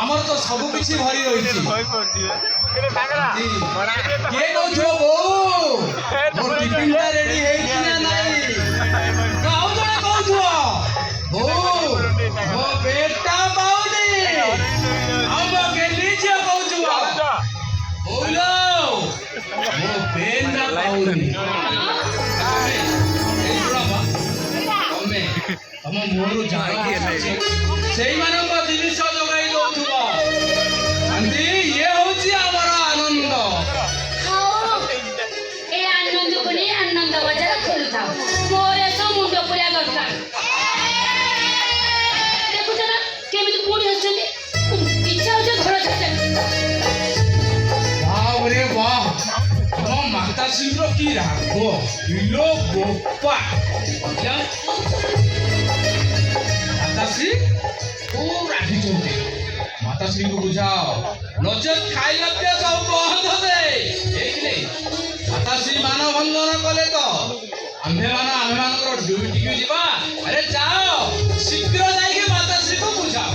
आमर तो सब किसी भरी रही किए कहू बो मोर टिफिनटा रेडी है कि ना नहीं गाउ जने कहू बो मो बेटा पाउनी हम के लीजिए कहू बोलो मो बेटा पाउनी हम मोर जाई सेई मानो को जिनिस जगाई दउथुबा आंटी ये होची हमर आनंद खाओ ए आनंद को नहीं आनंद बाजार खोलु था मोरे तो मुंड पुरा दरकार देखु जना केमिति पुणी हसछन्ती इच्छा हो घर छाते वाह रे वाह हम माता सिंह की राखो इलो गोपा क्या माता सिंह माता श्री को बुझाओ नचेत खाइला पे सब बंद हो दे एक नहीं माता श्री मानव वंदन कले तो आम्भे मानकर ड्यूटी को जीवा अरे जाओ शीघ्र जाके माता श्री को बुझाओ